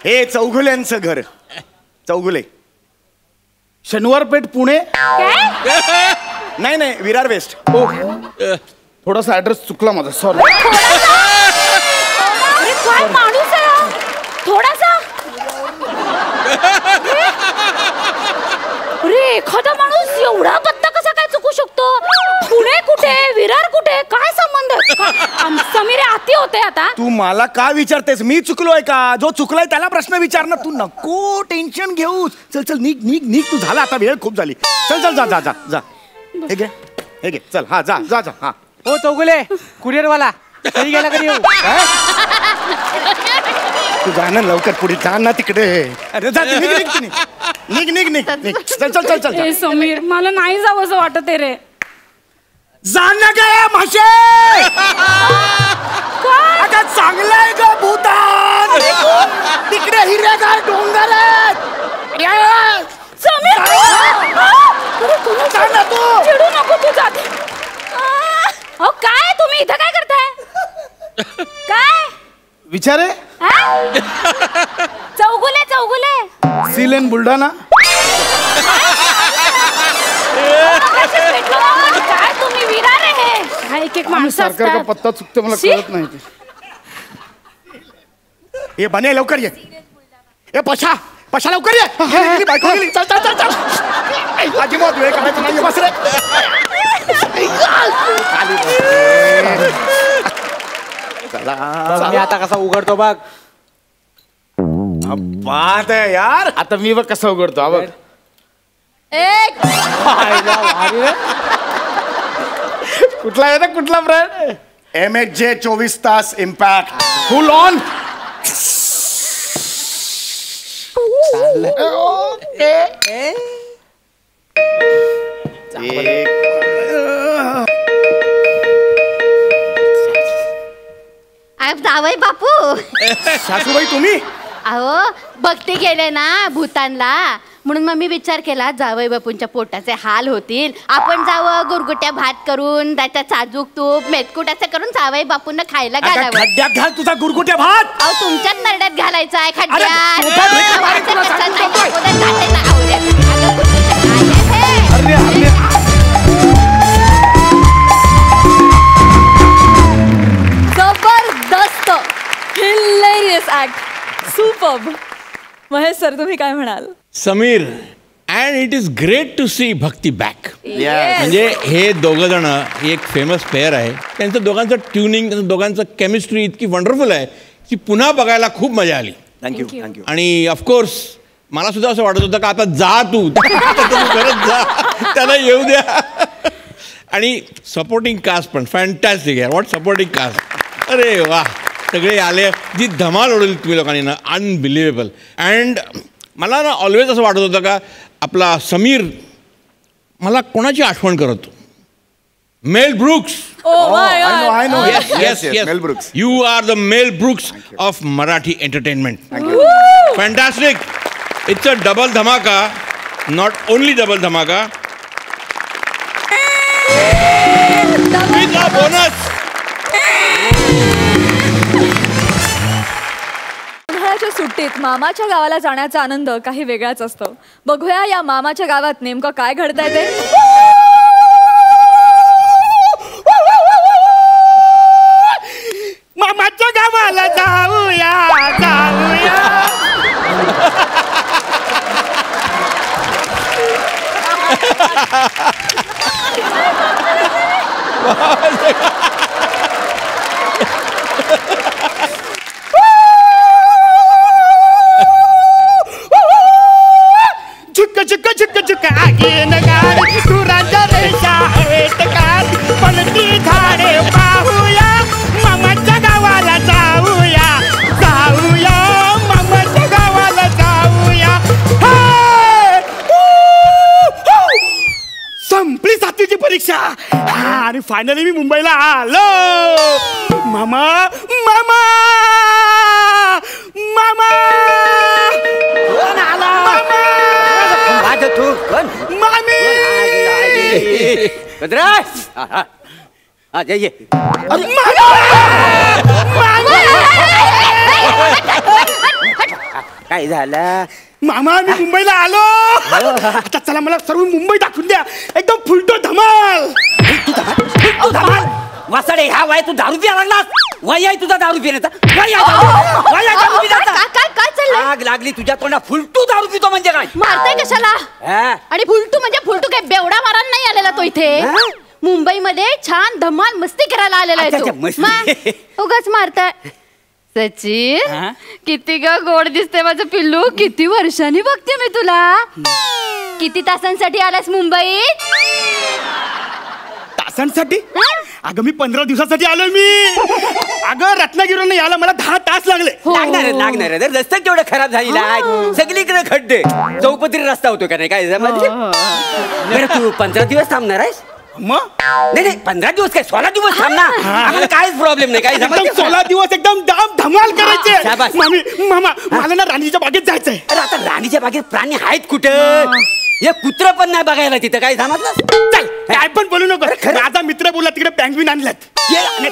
हे चौगुल्यांचं घर. चौगुले शनिवार पेठ पुणे. नाही विरार वेस्ट. थोडासा ऍड्रेस चुकला माझा, सॉरी. अरे काय माणूस आहे हा? थोडासा. अरे एखादा माणूस एवढा पत्ता कसा काय चुकू शकतो? पुणे कुठे, विरार कुठे, काय संबंध? समीर आती होते आता. तू मला का विचारतेस? मी चुकलोय का? जो चुकलाय त्याला प्रश्न विचार ना. तू नको टेन्शन घेऊस. चल निघ तू. झाला आता, वेळ खूप झाली. चल जा. हे घे चल. हा जा. हा हो चौगुले, कुरिअर वाला सही गेला कधी येऊ? तू जा ना लवकर, पुढे जा ना तिकडे. अरे जा, निघ. चल. ए समीर, मला नाही जावं असं वाटत आहे रे. जा ना गे माशे. अगं चांगलंय ग भूतान. तिकडे हिरवेगार डोंगर आहेत. समीर जा ना तू. चिडू नको, तू जाते. अहो काय तुम्ही इथं काय करताय? काय विचारे चौगुले सीलेन बुलढाणा. काय तुम्ही विरार आहे? काय एक माणसं सरकारचा असतात. पत्ता चुकते, मला शी. कळत नाही ते. हे बने लवकर ये. ए पशा लवकर ये. बायको गेली. चल. अजिबात वेळ काढायचा नाही. बस रे. मी आता कसा उघडतो बघ. बात आहे यार. आता मी बघ कसा उघडतो. हा बघ. एक कुठला आहे ना, कुठला ब्रँड? MHJ 24 तास इम्पॅक्ट फुल ऑन. जावई बापू. सासूबाई तुम्ही? अहो बघते गेले ना भूतानला, म्हणून मग मी विचार केला जावई बापूंच्या पोटाचे हाल होतील, आपण जावं गुरगुट्या भात करून त्याच्या साजूक तूप मेतकूट असं करून जावई बापूंना खायला घालावं. खड्ड्यात घाल तुझा गुरगुट्या भात. अहो तुमच्याच नरड्यात घालायचा आहे अरे, सोफा भेटला बाहेर तुला सांगून ठेवतोय. जबरदस्त, hilarious act, superb. Mahesh sir, तुम्ही काय म्हणाल? Sameer, and it is great to see Bhakti back. म्हणजे हे दोघं जण एक फेमस पेअर आहे. त्यांचं दोघांचं ट्युनिंग, त्यांचं दोघांचं केमिस्ट्री इतकी वंडरफुल आहे की पुन्हा बघायला खूप मजा आली. थँक्यू. आणि ऑफकोर्स मला सुद्धा असं वाटत होतं का आता जा तू खरंच जा, त्याला येऊ द्या. आणि सपोर्टिंग कास्ट पण फॅन्टॅस्टिक आहे. What supporting cast. अरे वा, सगळे आले, जी धमाल उडवली तुम्ही लोकांनी ना, अनबिलिव्हेबल. अँड मला ना ऑलवेज असं वाटत होतं का आपला समीर मला कोणाची आठवण करतो? Mel Brooks. I know. Yes, Mel Brooks. You are the Mel Brooks of Marathi entertainment. Thank you. Fantastic. It's a double dhamaka, not only double dhamaka. With a bonus. उन्हाळ्याच्या सुट्टीत मामाच्या गावाला जाण्याचा आनंद काही वेगळाच असतो. बघूया या मामाच्या गावात नेमकं काय घडतंय ते. मामाच्या गावाला जाऊया. फायनली मी मुंबईला आलो. मामा मामा मामा कोण आला? माझं तू कोण? मामी ये काय झालं? मामा मी मुंबईला आलो. आता चला मला सर्व मुंबई दाखवून द्या. एकदम फुलटो धमाल. तू धमाल वासाडे ह्या वय तू दारू पिया लागलास. वय आहे तुझा दारू पिण्याचा. काय चाललंय? आग लागली तुझ्या तोंडात. फुलटू दारू पितो म्हणजे काय? मारताय कशाला? आणि फुलटू म्हणजे फुलटू काय बेवडा मारायला नाही आलेला तो इथे. मुंबईमध्ये छान धमाल मस्ती करायला आलेला आहे तो. उगाच मारताय. सचिन किती ग गोड दिसते माझं पिल्लू. किती वर्षांनी बघते मी तुला. किती तासांसाठी आलास मुंबईत? तासांसाठी? अगं मी 15 दिवसासाठी आलोय मी. अगं रत्नागिरीवरून यायला मला 10 तास लागले. लागणार रस्ता केवढा खराब झालेला आहे. सगळीकडे खड्डे. चौपदरी रस्ता होतो का नाही काय? तू 15 दिवस थांबणार आहेस? मग नाही 15 दिवस काय 16 दिवस थांब ना. आम्हाला काहीच प्रॉब्लेम नाही. काय 16 दिवस एकदम दाम धमाल करायचे. मामी मामा मला ना राणीच्या बागेत जायचंय. अरे आता राणीच्या बागेत प्राणी आहेत कुठं? एक कुत्र पण नाही बघायला तिथं. काय समजलं? चल काय पण बोलू नको. माझा मित्र बोलला तिकडे पेंग्विन आणल्यात.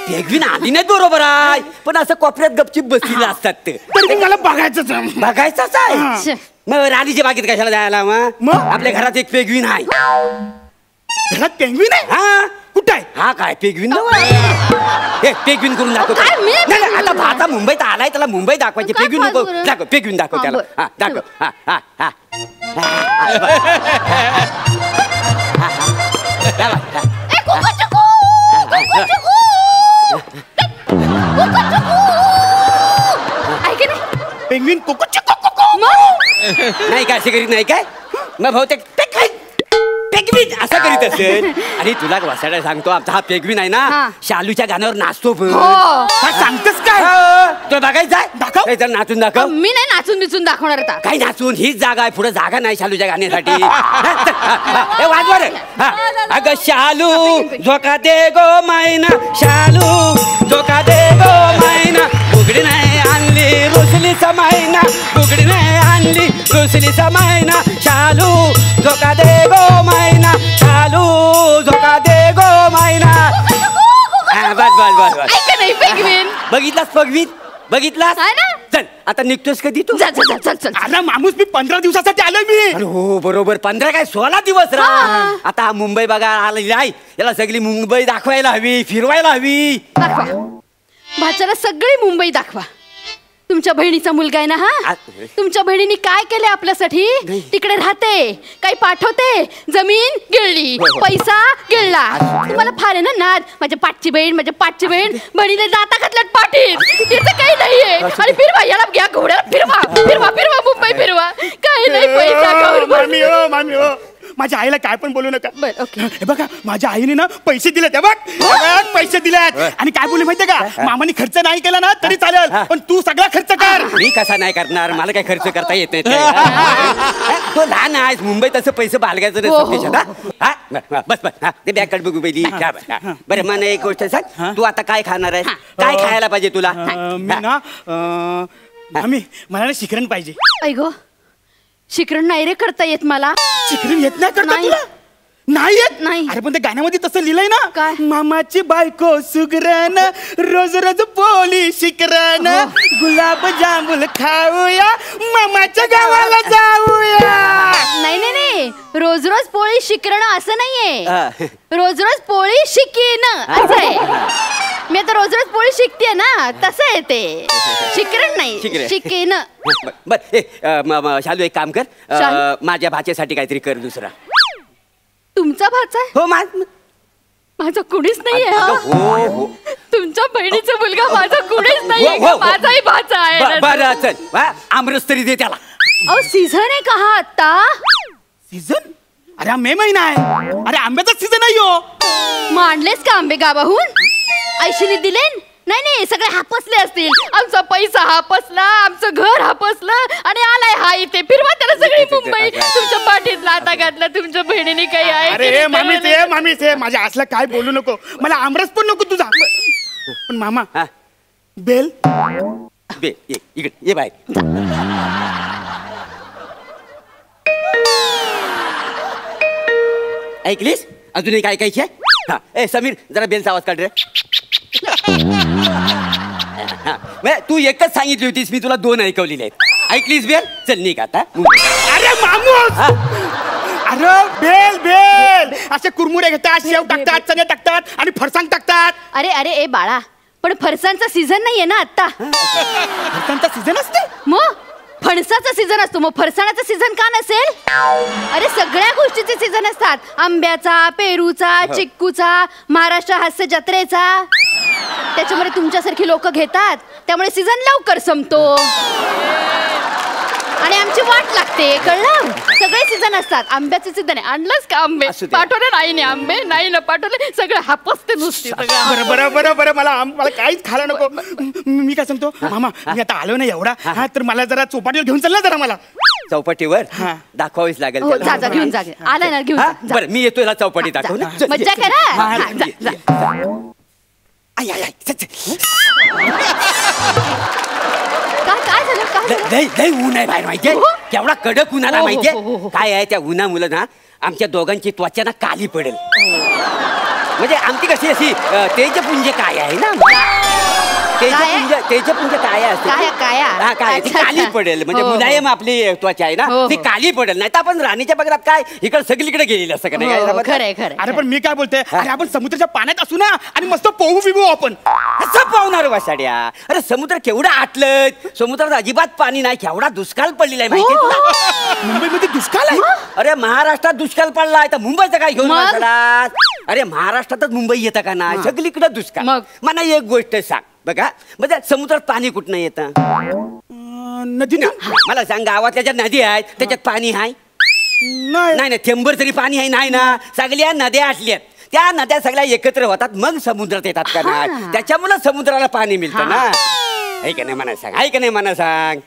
पेंग्विन आली नाही बरोबर आहे. पण असं कोपऱ्यात गपचीप बसलेले असतात ते. तरी मला बघायचंच आहे. मग राणीच्या बागेत कशाला जायला? मग आपल्या घरात एक पेंग्विन आहे. घरात पेंग्विन आहे? हा कुठं आहे? हा काय पेंग्विन पेंग्विन करून दाखव. आता भाता मुंबईत आलाय त्याला मुंबई दाखवायची. पेंग्विन नको दाखव. पेंग्विन दाखव त्याला. हा दाखव. हा पेंग्विन कोको नाही काय असे करीत नाही काय? मग बहुतेक पेंग्विन असं करीत असेल. आणि तुला वासायला सांगतो आमचा हा पेंग्विन आहे ना शालूच्या गाण्यावर नाचतो. सांगतेस काय? तो बघायचा दाखव. नाचून दाखव. मी नाही नाचून बिचून दाखवणार आता. काय नाचून? हीच जागा आहे. पुढे जागा नाही शालूच्या गाण्यासाठी. वाजवा रे. अगं शालू झोका दे गो मैना. शालू झोका दे गो मैना. बुगडी नाही आणली रुसली समायना. बुगडी नाही आणली रुसली समायना. शालू झोका दे गो मैना. शालू झोका दे गो मैना. बस बघितलास पेंग्विन? बघितलास? चल आता निघतोस कधी तू? चल. अरे माणूस मी 15 दिवसासाठी आलोय मी. अरे हो बरोबर. 15 काय 16 दिवस रा. आता मुंबई बघा आलेली आहे. याला सगळी मुंबई दाखवायला हवी. फिरवायला हवी. दाखवा भाच्याला सगळी मुंबई दाखवा. तुमच्या बहिणीचा मुलगा आहे ना हा. तुमच्या बहिणीने काय केले आपल्यासाठी? तिकडे राहते, काही पाठवते, जमीन गिळली, पैसा गिळला. तुम्हाला फार आहे ना नाद. माझ्या पाठची बहीण बहिणीला दाता घातल्यात पाठीत. तिचं काही नाहीये. आणि फिरवा याला घ्या घोड्याला. फिरवा मुंबई फिरवा. काही नाही पैसा. मामी माझ्या आईला काय पण बोलू नका. ओके. हे बघा माझ्या आईने ना पैसे दिलेत. बघ पैसे दिलेत. आणि काय बोलले माहितीये का? मामाने खर्च नाही केला ना तरी चालेल पण तू सगळा खर्च कर. मी कसा नाही करणार? मला काय खर्च करता येत नाही. तो लहान आहेस. मुंबईत असं पैसे बाळगायचं बस ते बॅग कट बघू पहिली. बरं मला एक गोष्ट सांग. तू आता काय खाणार आहेस? काय खायला पाहिजे तुला? मी ना मला ना शिकरण पाहिजे. ऐगो शिकरण नाही रे करता येत मला. शिकरण येत नाही करता तुला? नाही येत? नाही. अरे पण त्या गाण्यामध्ये तसं लिहिलंय ना. काय? मामाची बायको सुगरण रोज रोज पोळी शिकरण. गुलाब जांभूल खाऊया मामाच्या गावाला जाऊया. नाही रोज रोज पोळी शिकरणं असं नाहीये. रोज रोज पोळी शिकीन असं आहे. मी आता रोज रोज पोळी शिकते ना तसं आहे ते. शिकरण नाही शिकेन. बर शालू एक काम कर. माझ्या भाच्यासाठी काहीतरी कर दुसरा. तुमचा भाचा आहे? हो माझा कुणीच नाहीये. हो तुमच्या बहिणीचा मुलगा माझा कुणीच नाहीये. माझाही भाचा आहे. बरं चल आमरस तरी दे त्याला. अहो सीझन आहे का हा आता? सीझन? अरे मे महिना आहे. अरे आंब्याचा सीझन आहे हो. मांडलेस का आंबे गावाहून? आयशीने दिले? नाही नाही सगळे हापसले असतील. आमचा पैसा हापसला, आमचं घर हापसलं आणि आलाय हा इथे. फिरवा त्याला सगळी मुंबई. तुमच्या पाठीत लाथा घातला तुमच्या बहिणीने काही आहे. अरे मामी ते माझ्या असलं काय बोलू नको. मला आमरस पण नको तुझा. पण मामा बेल इकडे ये बाय. ऐकलीस अजूनही काय ऐकायची आहे? हा ए समीर जरा बेलचा आवाज काढ रे. तू एकच सांगितली होतीस, मी तुला 2 ऐकवलेले आहेत. ऐकलीस बेल? चल निघ आता. अरे मामूस अरे बेल बेल असे कुरमुरे घेतात, शेव टाकतात, चणे टाकतात आणि फरसाण टाकतात. अरे अरे ए बाळा, पण फरसाणचा सीझन नाहीये ना आता. फरसाणचा सीझन असते मग फणसाचा सीझन असतो, मग फरसाणाचा सीझन का नसेल? अरे सगळ्या गोष्टीचे सीझन असतात. आंब्याचा, पेरूचा, चिक्कूचा, महाराष्ट्र हास्य जत्रेचा. त्याच्यामुळे तुमच्यासारखी लोक घेतात, त्यामुळे सीझन लवकर संपतो आणि आमची वाट लागते. कळलं? सगळे सीझन असतात. आंब्याचे सीझन आहे. आणलंच का आंबे? पाठवले नाही ने आंबे, नाही ना पाठवले. सगळे हापसते नुसते. बरं मला काहीच खायला नको. मी काय सांगतो मामा, मी आता आलो ना एवढा, तर मला जरा चौपाटीवर घेऊन चल ना जरा. मला चौपाटीवर दाखवावीच लागेल. जा घेऊन जा. आला ना घेऊन जा. बरं मी येतोय चौपाटी दाखव ना. मज्जा करा. लय ऊन आहे बाहेर माहितीये. केवढा कडक उन्हाळा माहितीये. काय आहे त्या उन्हामुळे ना आमच्या दोघांची त्वचा ना काली पडेल. म्हणजे आमची कशी अशी तेजपुंज काय आहे ना, तेजपुंज काय असते काय ती काली पडेल. म्हणजे मुलायम आपली त्वचा आहे ना, ती काली पडेल. नाही तर आपण राणीच्या बगरात काय इकडे सगळीकडे गेलेली असं का नाही. खरंय. अरे पण मी काय बोलते, अरे आपण समुद्राच्या पाण्यात असू ना आणि मस्त पोहू बिबू आपण. कसं पावणार वासाड्या? अरे समुद्र केवढा आटलं, समुद्रात अजिबात पाणी नाही. केवढा दुष्काळ पडलेला आहे माहिती तुला. मुंबईमध्ये दुष्काळ आहे? अरे महाराष्ट्रात दुष्काळ पडलाय तर मुंबईचं काय घेऊन बसलास? अरे महाराष्ट्रातच मुंबई येतं का नाही? सगळीकडे दुष्काळ. मला एक गोष्ट सांग बघा, म्हणजे समुद्रात पाणी कुठनं येतं? नदी. मला सांग गावातल्या ज्या नदी आहेत त्याच्यात पाणी आहे? नाही थेंबर तरी पाणी आहे नाही ना. सगळ्या नद्या आटल्यात, त्या नद्या सगळ्या एकत्र होतात मग समुद्रात येतात का नाही. त्याच्यामुळे समुद्राला पाणी मिळतं ना. आहे का नाही मला सांग, आहे का नाही मला सांग.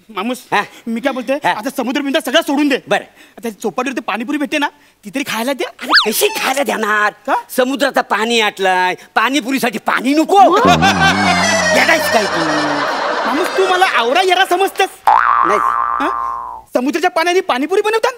मामूस मी काय बोलते, आता समुद्र बिंदा सगळं सोडून दे. बरं आता चौपाटीवर पाणीपुरी भेटते ना, ती तरी खायला दे. कशी खायला देणार? समुद्राचं पाणी आटलाय, पाणीपुरीसाठी पाणी नको. येडायच काय तू? मामूस तू मला आवरा येरा समजतेस? नाही समुद्राच्या पाण्याने पाणीपुरी बनवतात?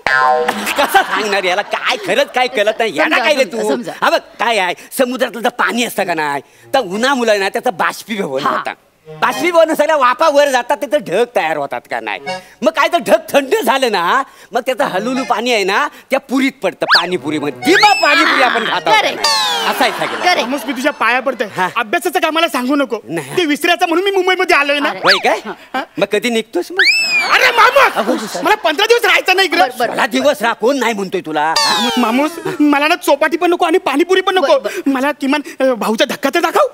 कसं सांगणार याला? काय खरंच काय कळत नाही. येडा काय रे तू? हा बघ काय आहे, समुद्रातलं जर पाणी असतं का नाही तर उन्हामुळे ना त्याचं बाष्पीभवन होतं. बाष्पीभवन सगळ्या वाफा वर जातात, त्याचं ढग तयार होतात का नाही. मग काय तर ढग थंड झालं ना, मग त्याचं हलुलू पाणी आहे ना त्या पुरीत पडतं, पाणीपुरीमध्ये. ती मग पाणीपुरी आपण खातो. असं आहे सगळं. मामूस मी तुझ्या पाया पडते, अभ्यासाचं काय मला सांगू नको. ते विसरायचं म्हणून मी मुंबईमध्ये आलोय ना. होय काय? मग कधी निघतोस मग? अरे मामूस मला 15 दिवस राहायचं नाही इकडे. मला दिवस राहा कोण नाही म्हणतोय तुला. मामूस मला ना चौपाटी पण नको आणि पाणीपुरी पण नको. मला किमान भाऊचा धक्का तर दाखव.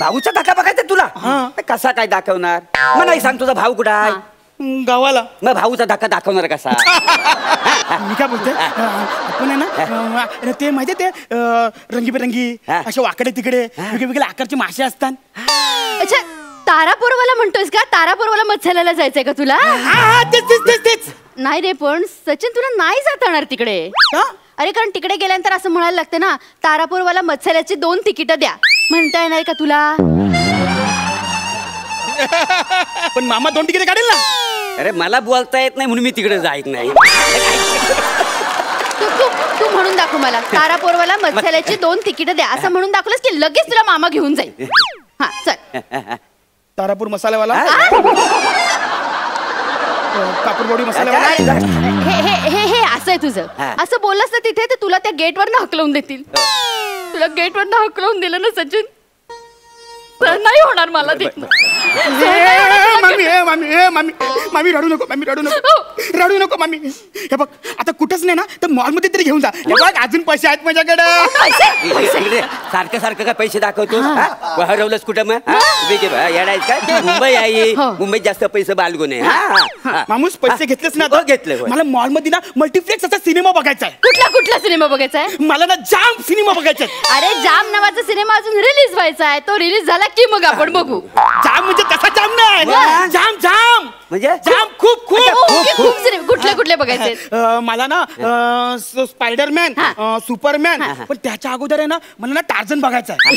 भाऊचा धक्का बघायचा तुला? कसा काय दाखवणार? मग नाही सांग तुझा भाऊ कुठं आहे? गावाला. मग भाऊचा धक्का दाखवणार कसा? मी काय बोलते, आपण आहे ना ते माहितीये ते रंगीबेरंगी असे वाकडे तिकडे वेगवेगळ्या आकारचे मासे असतात. अच्छा तारापूरवाला म्हणतोयस का? तारापूरवाला मत्स्यालयाला जायचंय का तुला? तेच. नाही रे पण सचिन तुला नाही जाता येणार तिकडे. अरे कारण तिकडे गेल्यानंतर असं म्हणायला लागतं ना, तारापूरवाला मत्स्यालयाची 2 तिकीट द्या. म्हणता येणार का तुला? पण मामा 2 तिकीट काढेल ना. अरे मला बोलता येत नाही म्हणून मी तिकडे जायत नाही. तू म्हणून दाखव मला, तारापूरवाला मत्स्यालयाची 2 तिकीट द्या असं म्हणून दाखवलंस की लगेच तुला मामा घेऊन जाईल. हा चल. तारापूर मसाल्यावाला, कापूरबोडी मसाल्यावाला. हे असं आहे तुझं. असं बोललास ना तिथे तर तुला त्या गेटवर हकलवून देतील. तुला गेटवर हकलवून दिलं ना सचिन तर नाही होणार मला ते. मामी रडू नको, मामी रडू नको मामी. हे बघ आता कुठंच नाही ना तर मॉलमध्ये तरी घेऊन जा. हे बघ अजून पैसे आहेत माझ्याकडे. सारखं सारखं काय पैसे दाखवतो? हरवलंच कुठं मग? येडायच काय? मुंबई आहे, मुंबईत जास्त पैसे बालगुन आहे. मामूस पैसे घेतलेच ना? घेतले. मला मॉलमध्ये ना मल्टीप्लेक्स असा सिनेमा बघायचा आहे. कुठला सिनेमा बघायचा आहे? मला ना जाम सिनेमा बघायचा आहे. अरे जाम नावाचा सिनेमा अजून रिलीज व्हायचा आहे. तो रिलीज झाला की की मग आपण बघू. जाम म्हणजे तसा जाम नाही, जाम जाम म्हणजे जाम खूप खूप ओके, खूप सिनेमा कुठले कुठले बघायचे? मला ना स्पायडरमॅन, सुपरमॅन, पण त्याच्या अगोदर आहे ना मला ना टार्झन बघायचा आहे.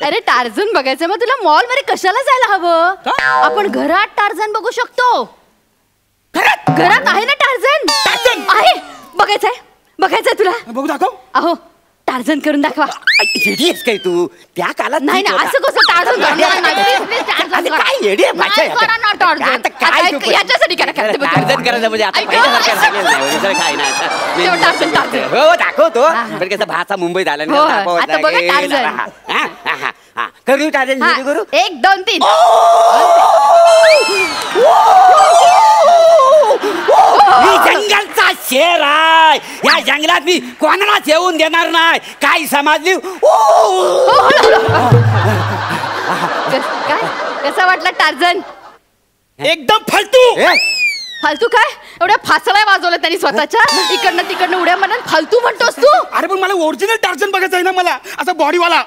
अरे टार्झन बघायचं मग तुला मॉल मध्ये कशाला जायला हवं? आपण घरात टार्झन बघू शकतो. घरात आहे ना टार्झन आहे. बघायचंय तुला? बघू दाखव. अहो टार्झन करून दाखवा. येडीस काय तू? त्या काळात नाही ना असं कसं टार्झन काय येडी आहे भाषा आहे? आता काय तू पण? याच्यासाठी करा टार्झन करायचं म्हणजे आता पहिल्यासारखं झालेलं नाही. दुसरं काय नाही तेव्हा टार्झन, आता. टार्झन. हो दाखवतो पण कसं भाषा मुंबईत आला हो, आता बघा टार्झन. करू टार्झन हा, करू 1 2 3. मी जंगलचा शेर आहे. या जंगलात मी कोणालाच येऊन देणार नाही. काय समजली? काय कसा वाटला टार्झन? एकदम फालतू. फालतू काय? एवढ्या फासळ्या वाजवल्या त्यांनी स्वतःच्या. इकडनं तिकडनं उड्या मारत फालतू म्हणतोस तू? अरे पण मला ओरिजिनल टार्झन बघायचं आहे ना, मला असा बॉडीवाला.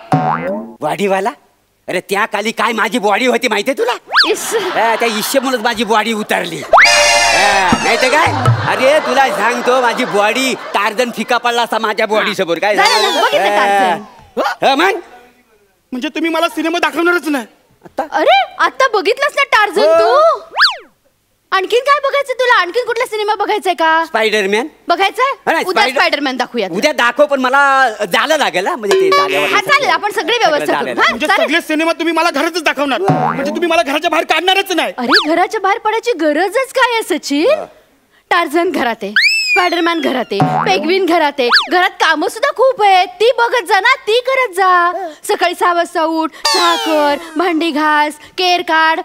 बॉडीवाला? अरे त्या काली काय माझी बॉडी होती माहितीये तुला? त्या ईश्यमुळेच माझी बॉडी उतरली. नाही तर काय? अरे तुला सांगतो माझी बॉडी टार्झन फिका पडला असा माझ्या बॉडी समोर. काय मग म्हणजे तुम्ही मला सिनेमा दाखवणारच नाही? अरे आता बघितलंस ना टार्झन तू? आणखीन काय बघायचं तुला? आणखीन कुठला सिनेमा बघायचाय का? स्पायडरमॅन बघायचंय? उद्या स्पायडरमॅन दाखवूया. उद्या दाखव पण मला जायला लागेल म्हणजे ते हा चालेल, आपण सगळे व्यवस्था करू. हा, म्हणजे चालेल. सगळे सिनेमा तुम्ही मला घरातच दाखवणार? म्हणजे तुम्ही मला घराच्या बाहेर काढणारच नाही? अरे घराच्या बाहेर पडायची गरजच काय आहे सचिन? टार्झन घरात आहे, स्पायडरमॅन घरात आहे, पेंग्विन घरात आहे. घरात कामं सुद्धा खूप आहेत. ती बघत जा ना, ती करत जा. सकाळी 6 वाजता उठ, चहा कर, भांडी घास, केर काढ,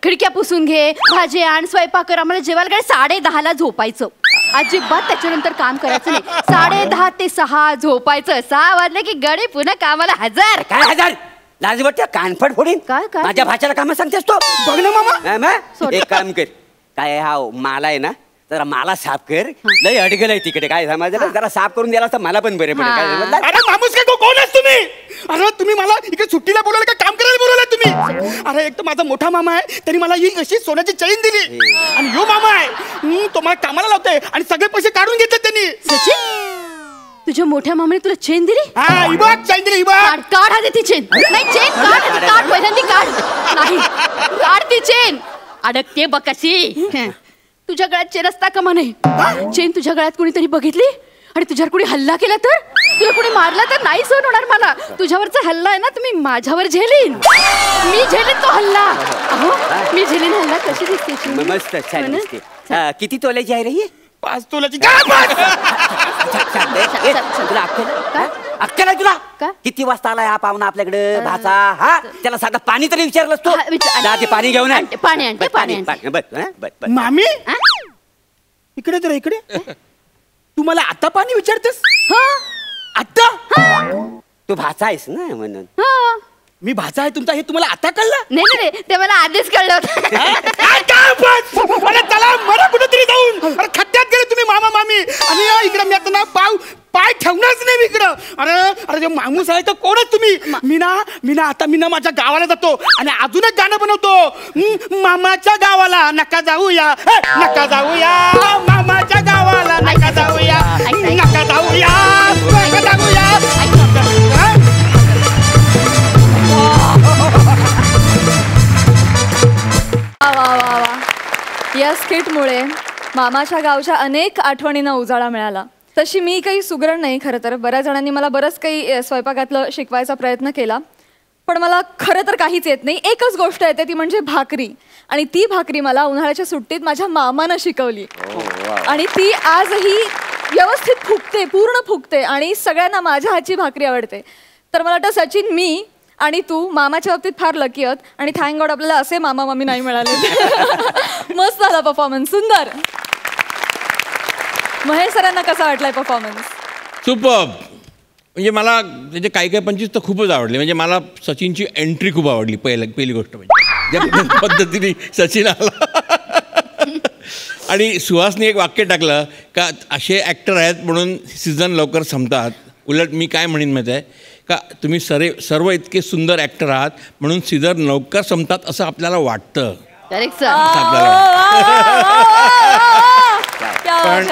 खिडक्या पुसून घे, भाजी आण, स्वयंपाक कर. आम्हाला जेवायला काय 10:30ला झोपायचं. अजिबात त्याच्यानंतर काम करायचं नाही. 10:30 ते 6 झोपायचं. 6 वाजले की गडी पुन्हा कामाला हजर. काय हजार? लाज वाटते? कानफड फोडीन. काय काय? माझ्या भाषेला काम सांगतेस तो? बघ ना मामा. एक काम कर, काय हा माला आहे ना, जरा मला साफ कर. लय अडगल आहे तिकडे. काय समजलं? जरा साफ करून द्यायला तर मला पण बरे पडेल. काय समजलं? अरे माणूस काय कोण आहेस तुम्ही? अरे तुम्ही मला इकडे सुट्टीला बोलवलं का काम करायला बोलवलं तुम्ही? अरे एक तर माझा मोठा मामा आहे, त्यांनी मला ही अशी सोन्याची चैन दिली. आणि यो मामा आहे तो मला कामाला लावतोय आणि सगळे पैसे काढून घेतले त्यांनी. सचिन तुझ्या मोठ्या मामाने तुला चेन दिली? हा ही बघ चैन दिली. ही बघ. काढ आधी ती चेन. नाही चेन काढ, काढ पहिल्यांदी काढ. नाही काढ ती चेन. अडकते बघ कशी. तुझ्या गळ्यात चेन असता का म्हणे? चेन तुझ्या गळ्यात कोणीतरी बघितली आणि तुझ्यावर कोणी हल्ला केला तर? तुला कोणी मारला तर नाही सहन होणार मला. तुझ्यावरचा हल्ला आहे ना, तुम्ही माझ्यावर झेलीन. मी झेलीन तो हल्ला. अहो मी झेलीन हल्ला. कशी दिसते? मस्त छान दिसते. किती तोल्याची आहे रे ही? 5 तोल्याची. तुला अक्कल आहे तुला? किती वाजता आलाय हा पाहुणा आपल्याकडे भाचा? हा त्याला साधा पाणी तरी विचारलंस तू? ते पाणी घेऊन ये. पाणी आणते, पाणी आणते. मामी इकडे तर इकडे. तू मला आता पाणी विचारतेस? आता? तू भाचा आहेस ना म्हणून. मी भाचा आहे तुमचा हे तुम्हाला आता कळलं? नाही ते मला आधीच कळलं होतं. चला मला कुठेतरी जाऊन अरे खड्ड्यात गेले तुम्ही मामा मामी. आणि इकडे मी आता ना पाय ठेवणारच नाही मी इकडं. अरे जे माणूस आहे तर कोणच तुम्ही? मी ना माझ्या गावाला जातो आणि अजून एक गाणं बनवतो. मामाच्या गावाला नका जाऊया, नका जाऊया, मामाच्या गावाला नका जाऊया, नका जाऊया, नका जाऊया. या स्किटमुळे मामाच्या गावच्या अनेक आठवणींना उजाळा मिळाला. तशी मी काही सुगरण नाही खरं तर. बऱ्याच जणांनी मला बरंच काही स्वयंपाकातलं शिकवायचा प्रयत्न केला, पण मला खरं तर काहीच येत नाही. एकच गोष्ट येते ती म्हणजे भाकरी. आणि ती भाकरी मला उन्हाळ्याच्या सुट्टीत माझ्या मामानं शिकवली. आणि ती आजही व्यवस्थित फुगते, पूर्ण फुगते. आणि सगळ्यांना माझ्या हातची भाकरी आवडते. तर मला वाटतं सचिन, मी आणि तू मामाच्या बाबतीत फार लकी आहोत. आणि थँक गॉड आपल्याला असे मामा मामी नाही मिळाले. मस्त झाला परफॉर्मन्स, सुंदर. महेश सरांना कसा वाटलाय परफॉर्मन्स? सुपर्ब. म्हणजे मला त्याचे काही पंचवीस तर खूपच आवडले. म्हणजे मला सचिनची एंट्री खूप आवडली. पहिली गोष्ट म्हणजे ज्या पद्धतीने सचिन आला. आणि सुहासने एक वाक्य टाकलं का असे ॲक्टर आहेत म्हणून सीझन लवकर संपतात. उलट मी काय म्हणेन माहीत आहे का तुम्ही सर्व इतके सुंदर ॲक्टर आहात म्हणून सीझर लवकर संपतात असं आपल्याला वाटतं. Correct sir. पण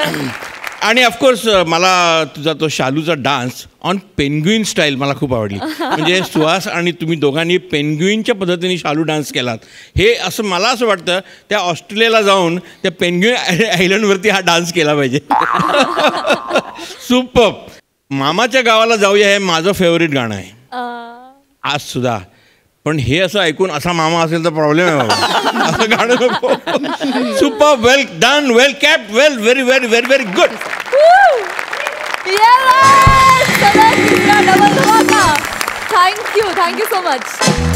आणि ऑफकोर्स मला तुझा तो शालूचा डान्स ऑन पेनग्विन स्टाईल मला खूप आवडली. म्हणजे सुहास आणि तुम्ही दोघांनी पेनग्विनच्या पद्धतीने शालू डान्स केलात. हे असं मला असं वाटतं त्या ऑस्ट्रेलियाला जाऊन त्या पेनग्विन आयलंडवरती हा डान्स केला पाहिजे. सुपर. मामाच्या गावाला जाऊया हे माझं फेवरेट गाणं आहे आज सुद्धा. पण हे असं ऐकून असा मामा असेल तर प्रॉब्लेम आहे बाबा. असं गाणं नको. Super. Well done. Well kept. Well very very very very good. Thank you so much.